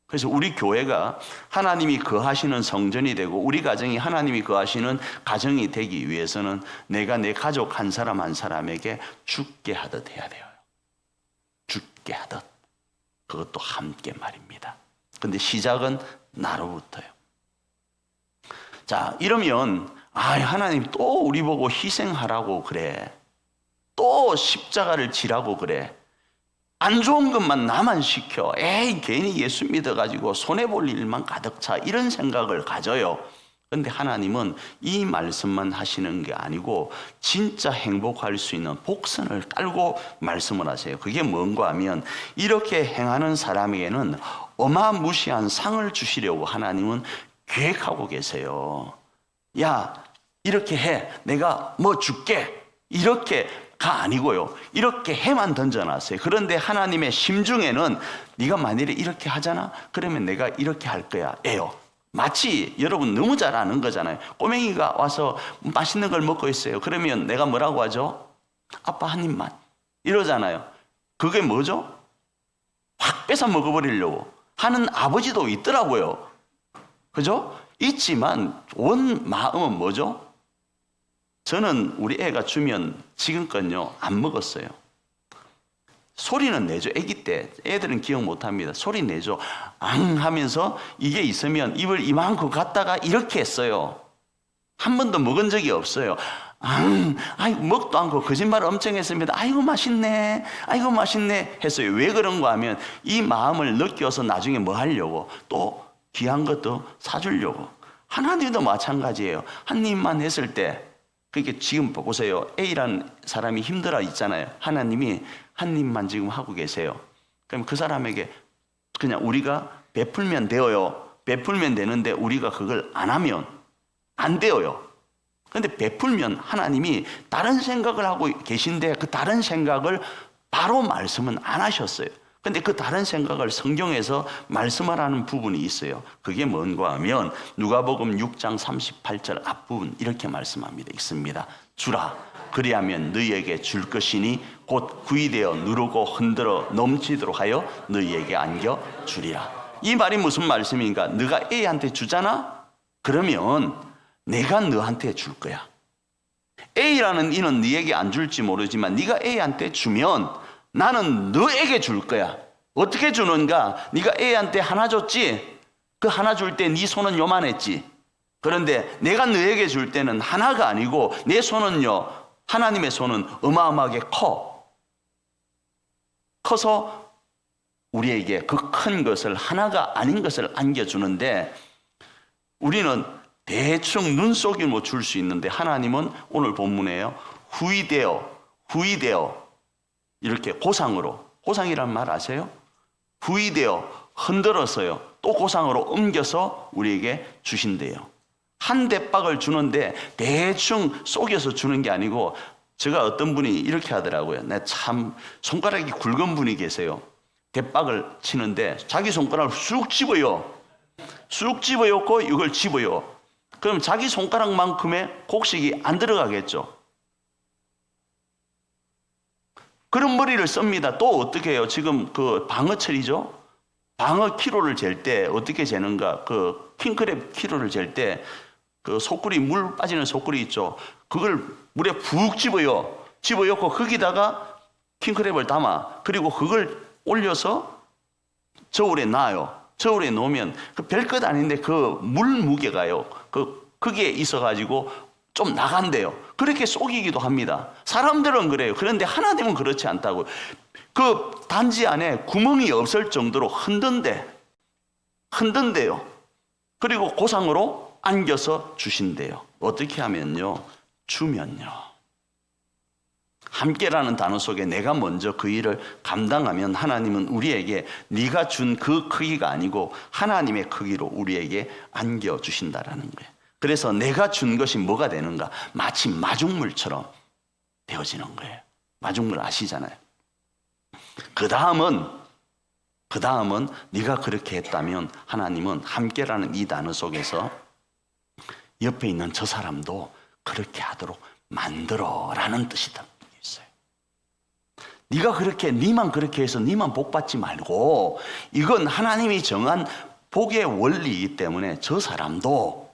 그래서 우리 교회가 하나님이 거하시는 성전이 되고 우리 가정이 하나님이 거하시는 가정이 되기 위해서는 내가 내 가족 한 사람 한 사람에게 죽게 하듯 해야 돼요. 죽게 하듯. 그것도 함께 말입니다. 근데 시작은 나로부터요. 자, 이러면 하나님 또 우리 보고 희생하라고 그래. 또 십자가를 지라고 그래. 안 좋은 것만 나만 시켜. 괜히 예수 믿어가지고 손해볼 일만 가득 차. 이런 생각을 가져요. 그런데 하나님은 이 말씀만 하시는 게 아니고 진짜 행복할 수 있는 복선을 깔고 말씀을 하세요. 그게 뭔가 하면 이렇게 행하는 사람에게는 어마무시한 상을 주시려고 하나님은 계획하고 계세요. 야, 이렇게 해. 내가 뭐 줄게. 이렇게가 아니고요. 이렇게 해만 던져놨어요. 그런데 하나님의 심중에는 네가 만일에 이렇게 하잖아? 그러면 내가 이렇게 할 거야. 에요. 마치 여러분 너무 잘 아는 거잖아요. 꼬맹이가 와서 맛있는 걸 먹고 있어요. 그러면 내가 뭐라고 하죠? 아빠 한 입만. 이러잖아요. 그게 뭐죠? 확 뺏어 먹어버리려고 하는 아버지도 있더라고요. 그죠? 있지만 원 마음은 뭐죠? 저는 우리 애가 주면 지금껏요 안 먹었어요. 소리는 내죠. 아기 때 애들은 기억 못합니다. 소리 내죠. 앙 하면서 이게 있으면 입을 이만큼 갖다가 이렇게 했어요. 한 번도 먹은 적이 없어요. 아이고 먹도 않고 거짓말을 엄청 했습니다. 아이고 맛있네, 아이고 맛있네 했어요. 왜 그런가 하면 이 마음을 느껴서 나중에 뭐 하려고, 또 귀한 것도 사주려고. 하나님도 마찬가지예요. 한 입만 했을 때, 그렇게 지금 보세요. A라는 사람이 힘들어 있잖아요. 하나님이 한 입만 지금 하고 계세요. 그럼 그 사람에게 그냥 우리가 베풀면 되어요. 베풀면 되는데 우리가 그걸 안 하면 안 되어요. 그런데 베풀면 하나님이 다른 생각을 하고 계신데 그 다른 생각을 바로 말씀은 안 하셨어요. 그런데 그 다른 생각을 성경에서 말씀하라는 부분이 있어요. 그게 뭔가 하면 누가복음 6장 38절 앞부분 이렇게 말씀합니다. 있습니다. 주라, 그리하면 너희에게 줄 것이니 곧 구이되어 누르고 흔들어 넘치도록 하여 너희에게 안겨 주리라. 이 말이 무슨 말씀인가? 너가 A한테 주잖아? 그러면 내가 너한테 줄 거야. A라는 이는 네에게 안 줄지 모르지만 네가 A한테 주면 나는 너에게 줄 거야. 어떻게 주는가? 네가 A한테 하나 줬지? 그 하나 줄 때 네 손은 요만했지? 그런데 내가 너에게 줄 때는 하나가 아니고 내 손은요, 하나님의 손은 어마어마하게 커서 우리에게 그 큰 것을, 하나가 아닌 것을 안겨주는데, 우리는 대충 눈속임으로 줄 수 있는데 하나님은 오늘 본문에요, 후이되어 이렇게 고상으로, 고상이란 말 아세요? 후이되어 흔들어서요, 또 고상으로 옮겨서 우리에게 주신대요. 한 대박을 주는데 대충 속여서 주는 게 아니고, 제가 어떤 분이 이렇게 하더라고요. 참 손가락이 굵은 분이 계세요. 대박을 치는데 자기 손가락을 쑥 집어요. 쑥 집어였고 이걸 집어요. 그럼 자기 손가락만큼의 곡식이 안 들어가겠죠. 그런 머리를 씁니다. 또 어떻게 해요? 지금 그 방어철이죠. 방어 키로를 잴 때 어떻게 재는가? 그 킹크랩 키로를 잴 때 그 소쿠리, 물 빠지는 소쿠리 있죠. 그걸 물에 푹 집어였고 거기다가 킹크랩을 담아, 그리고 그걸 올려서 저울에 놔요. 저울에 놓으면 그 별것 아닌데 그 물 무게가요, 그게 있어가지고 좀 나간대요. 그렇게 속이기도 합니다. 사람들은 그래요. 그런데 하나님은 그렇지 않다고. 그 단지 안에 구멍이 없을 정도로 흔든대요. 그리고 고상으로 안겨서 주신대요. 어떻게 하면요? 주면요. 함께라는 단어 속에 내가 먼저 그 일을 감당하면 하나님은 우리에게 네가 준 그 크기가 아니고 하나님의 크기로 우리에게 안겨주신다라는 거예요. 그래서 내가 준 것이 뭐가 되는가? 마치 마중물처럼 되어지는 거예요. 마중물 아시잖아요. 그 다음은 네가 그렇게 했다면 하나님은 함께라는 이 단어 속에서 옆에 있는 저 사람도 그렇게 하도록 만들어라는 뜻이다. 네가 그렇게, 네만 그렇게 해서 네만 복 받지 말고, 이건 하나님이 정한 복의 원리이기 때문에 저 사람도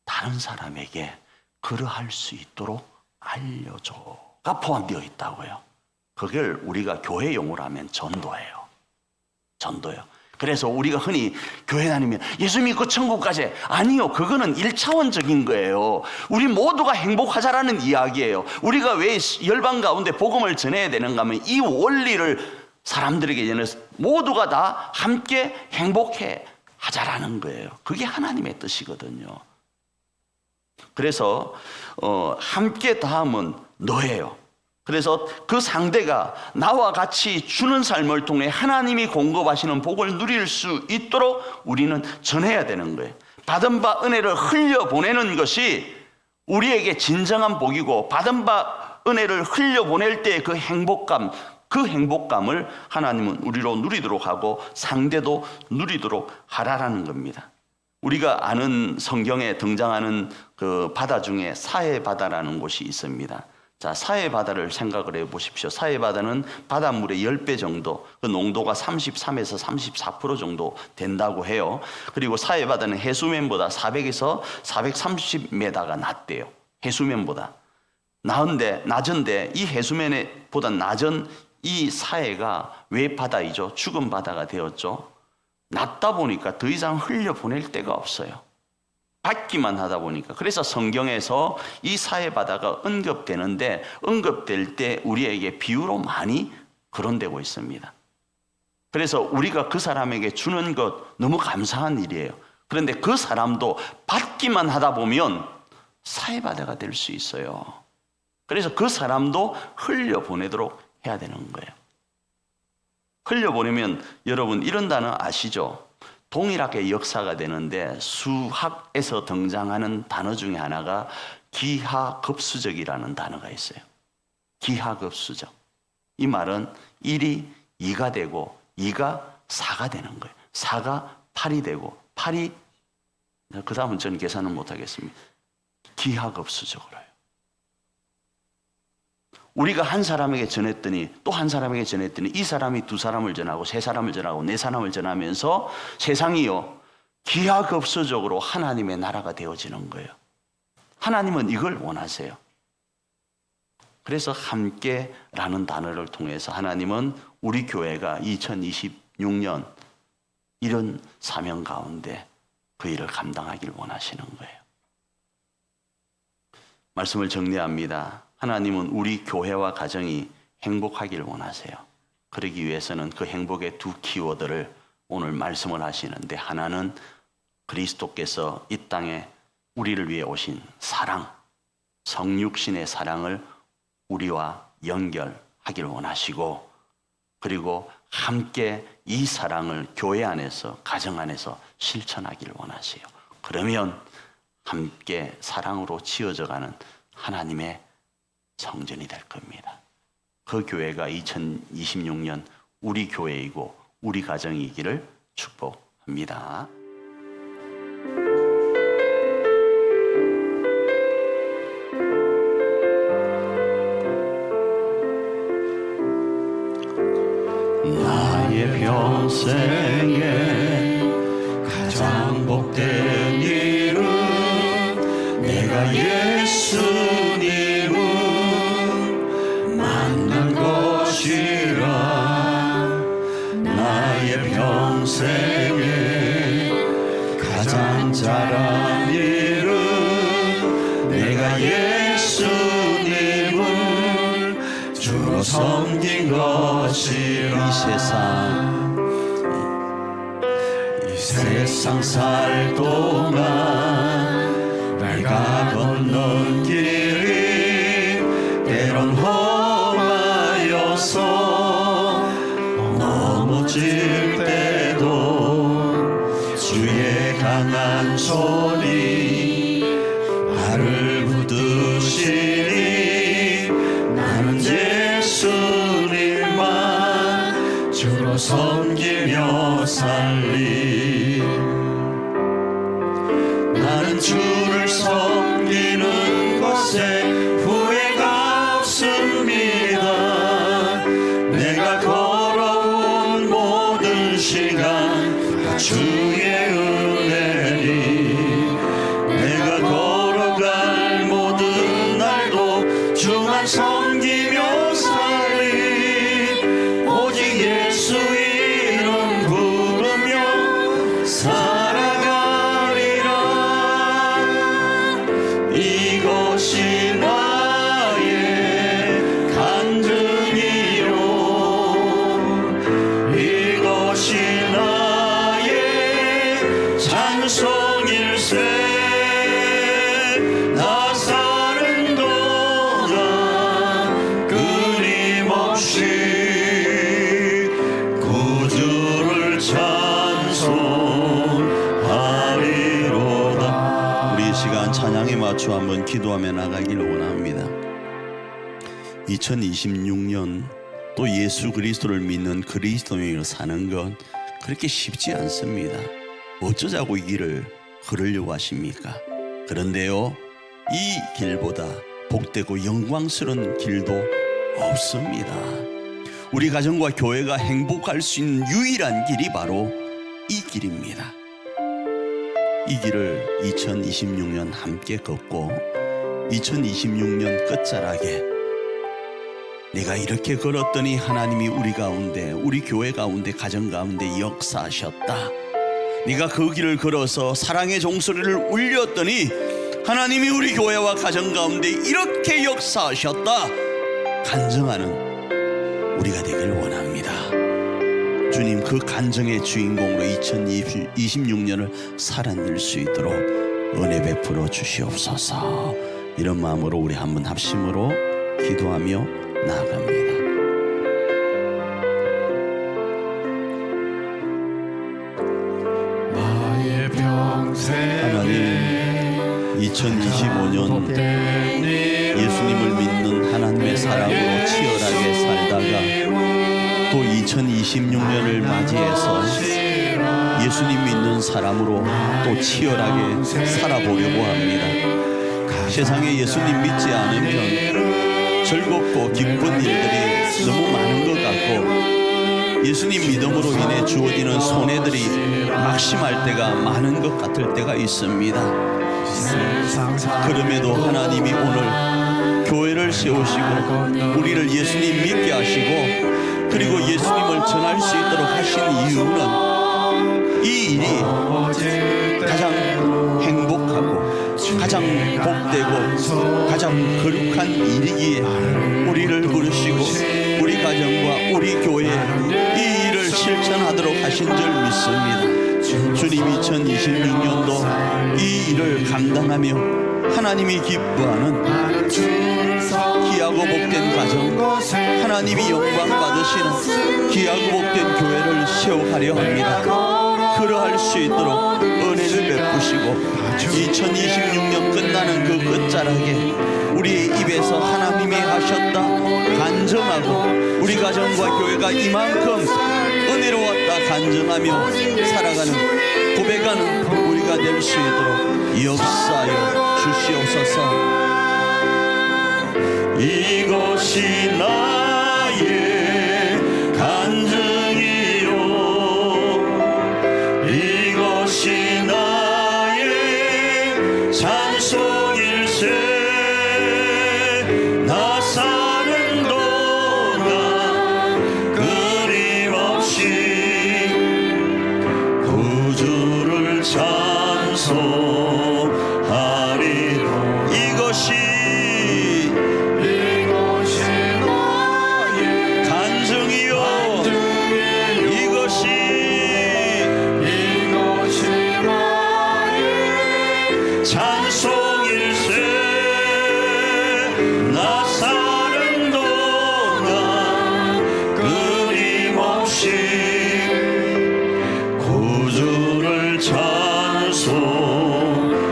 다른 사람에게 그러할 수 있도록 알려줘가 포함되어 있다고요. 그걸 우리가 교회 용어로 하면 전도예요. 그래서 우리가 흔히 교회 다니면 예수 믿고 천국 가지. 아니요, 그거는 1차원적인 거예요. 우리 모두가 행복하자라는 이야기예요. 우리가 왜 열방 가운데 복음을 전해야 되는가 하면 이 원리를 사람들에게 전해서 모두가 다 함께 행복해 하자라는 거예요. 그게 하나님의 뜻이거든요. 그래서 함께 다음은 너예요. 그래서 그 상대가 나와 같이 주는 삶을 통해 하나님이 공급하시는 복을 누릴 수 있도록 우리는 전해야 되는 거예요. 받은 바 은혜를 흘려보내는 것이 우리에게 진정한 복이고, 받은 바 은혜를 흘려보낼 때의 그 행복감을 하나님은 우리로 누리도록 하고 상대도 누리도록 하라라는 겁니다. 우리가 아는 성경에 등장하는 그 바다 중에 사해 바다라는 곳이 있습니다. 자, 사해 바다를 생각을 해 보십시오. 사해 바다는 바닷물의 10배 정도, 그 농도가 33에서 34% 정도 된다고 해요. 그리고 사해 바다는 해수면보다 400에서 430m가 낮대요. 해수면보다 낮은데 이 해수면보다 낮은 이 사해가 왜 바다이죠? 죽은 바다가 되었죠. 낮다 보니까 더 이상 흘려보낼 데가 없어요. 받기만 하다 보니까, 그래서 성경에서 이 사회바다가 언급되는데 언급될 때 우리에게 비유로 많이 거론되고 있습니다. 그래서 우리가 그 사람에게 주는 것 너무 감사한 일이에요. 그런데 그 사람도 받기만 하다 보면 사회바다가 될 수 있어요. 그래서 그 사람도 흘려보내도록 해야 되는 거예요. 흘려보내면 여러분 이런 단어 아시죠? 동일하게 역사가 되는데 수학에서 등장하는 단어 중에 하나가 기하급수적이라는 단어가 있어요. 기하급수적. 이 말은 1이 2가 되고 2가 4가 되는 거예요. 4가 8이 되고 8이, 그 다음은 저는 계산을 못하겠습니다. 기하급수적으로요. 우리가 한 사람에게 전했더니 또 한 사람에게 전했더니 이 사람이 두 사람을 전하고 세 사람을 전하고 네 사람을 전하면서 세상이요 기하급수적으로 하나님의 나라가 되어지는 거예요. 하나님은 이걸 원하세요. 그래서 함께라는 단어를 통해서 하나님은 우리 교회가 2026년 이런 사명 가운데 그 일을 감당하길 원하시는 거예요. 말씀을 정리합니다. 하나님은 우리 교회와 가정이 행복하길 원하세요. 그러기 위해서는 그 행복의 두 키워드를 오늘 말씀을 하시는데, 하나는 그리스도께서 이 땅에 우리를 위해 오신 사랑, 성육신의 사랑을 우리와 연결하길 원하시고, 그리고 함께 이 사랑을 교회 안에서, 가정 안에서 실천하길 원하세요. 그러면 함께 사랑으로 지어져가는 하나님의 성전이 될 겁니다. 그 교회가 2026년 우리 교회이고 우리 가정이기를 축복합니다. 나의 평생에 가장 복된 일은 내가 예수님을 만난 것이라. 나의 평생에 가장 잘한 일은 내가 예수님을 주로 섬긴 것이라. 이 세상 살 동안 내가 걷는 길이 때론 험하여서 넘어질 때도 주의 강한 손이 나를 붙드시니 나는 예수님만 주로 섬기며 살리. 나는 주를 섬기는 것에 후회가 없습니다. 내가 걸어온 모든 시간 다 주의 은혜니, 내가 걸어갈 모든 날도 주만 섬기며 살리. 오직 예수 이름 부르며 살아가리라. 이것이 나의 간증이요, 이것이 나의 찬송일세. 나 사는 동안 끊임없이 구주를 찬송하리로다. 우리 이 시간 찬양에 맞춰 한번 기도하며 나가기를 원합니다. 2026년 또 예수 그리스도를 믿는 그리스도인으로 사는 건 그렇게 쉽지 않습니다. 어쩌자고 이 길을 걸으려고 하십니까? 그런데요, 이 길보다 복되고 영광스러운 길도 없습니다. 우리 가정과 교회가 행복할 수 있는 유일한 길이 바로 이 길입니다. 이 길을 2026년 함께 걷고 2026년 끝자락에 내가 이렇게 걸었더니 하나님이 우리 가운데, 우리 교회 가운데, 가정 가운데 역사하셨다. 네가 그 길을 걸어서 사랑의 종소리를 울렸더니 하나님이 우리 교회와 가정 가운데 이렇게 역사하셨다 간증하는 우리가 되길 원합니다. 주님, 그 간증의 주인공으로 2026년을 살아낼 수 있도록 은혜 베풀어 주시옵소서. 이런 마음으로 우리 한번 합심으로 기도하며 나아갑니다. 나의 하나님, 2025년 예수님을 믿는 하나님의 사랑으로 치열하게 살다가 또 2026년을 맞이해서 예수님 믿는 사람으로 또 치열하게 살아보려고 합니다. 세상에 예수님 믿지 않으면 즐겁고 기쁜 일들이 너무 많은 것 같고 예수님 믿음으로 인해 주어지는 손해들이 막심할 때가 많은 것 같을 때가 있습니다. 그럼에도 하나님이 오늘 교회를 세우시고 우리를 예수님 믿게 하시고 그리고 예수님을 전할 수 있도록 하신 이유는 이 일이 가장 행복하고 가장 복되고 가장 거룩한 일이기에 우리를 부르시고 우리 가정과 우리 교회에 이 일을 실천하도록 하신 줄 믿습니다. 주님, 2026년도 이 일을 감당하며 하나님이 기뻐하는 귀하고 복된 가정, 하나님이 영광 받으시는 귀하고 복된 교회를 세워가려 합니다. 그러할 수 있도록 은혜를 베푸시고 2026년 끝나는 그 끝자락에 우리의 입에서 하나님이 하셨다 간증하고 우리 가정과 교회가 이만큼 은혜로웠다 간증하며 살아가는 고백하는 우리가 될 수 있도록 역사하여 주시옵소서. 이것이 나의 간증이요 이것이 나의 찬송일세 나 사는 동안 끊임없이 구주를 찬송하리. 이것이 찬송일세 나 사는 동안 끊임없이 구주를 찬송하리로다.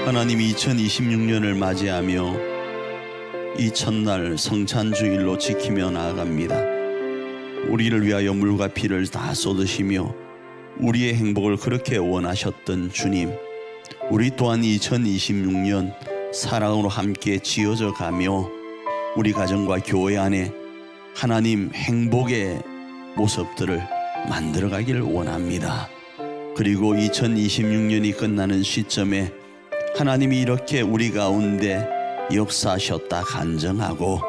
하나님이 2026년을 맞이하며 이 첫날 성찬주일로 지키며 나아갑니다. 우리를 위하여 물과 피를 다 쏟으시며 우리의 행복을 그렇게 원하셨던 주님, 우리 또한 2026년 사랑으로 함께 지어져 가며 우리 가정과 교회 안에 하나님 행복의 모습들을 만들어가기를 원합니다. 그리고 2026년이 끝나는 시점에 하나님이 이렇게 우리 가운데 역사하셨다 간증하고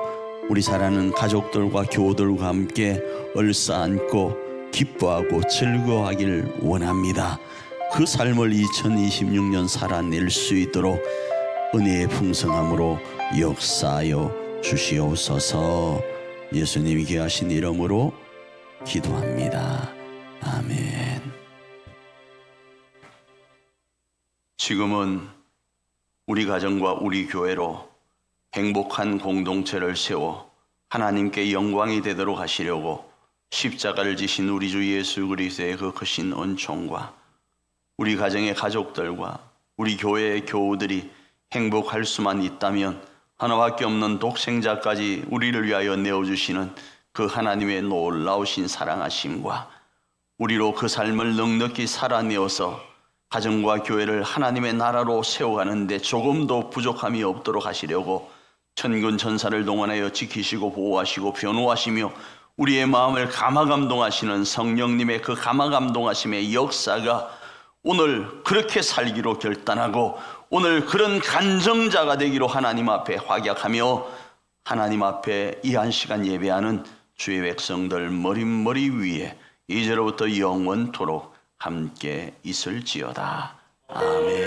우리 사랑하는 가족들과 교우들과 함께 얼싸안고 기뻐하고 즐거워하길 원합니다. 그 삶을 2026년 살아낼 수 있도록 은혜의 풍성함으로 역사하여 주시옵소서. 예수님이 귀하신 이름으로 기도합니다. 아멘. 지금은 우리 가정과 우리 교회로 행복한 공동체를 세워 하나님께 영광이 되도록 하시려고 십자가를 지신 우리 주 예수 그리스도의 그 크신 은총과 우리 가정의 가족들과 우리 교회의 교우들이 행복할 수만 있다면 하나밖에 없는 독생자까지 우리를 위하여 내어주시는 그 하나님의 놀라우신 사랑하심과 우리로 그 삶을 넉넉히 살아내어서 가정과 교회를 하나님의 나라로 세워가는데 조금도 부족함이 없도록 하시려고 천군 천사를 동원하여 지키시고 보호하시고 변호하시며 우리의 마음을 감화감동하시는 성령님의 그 감화감동하심의 역사가 오늘 그렇게 살기로 결단하고 오늘 그런 간증자가 되기로 하나님 앞에 확약하며 하나님 앞에 이 한 시간 예배하는 주의 백성들 머리 위에 이제로부터 영원토록 함께 있을지어다. 아멘.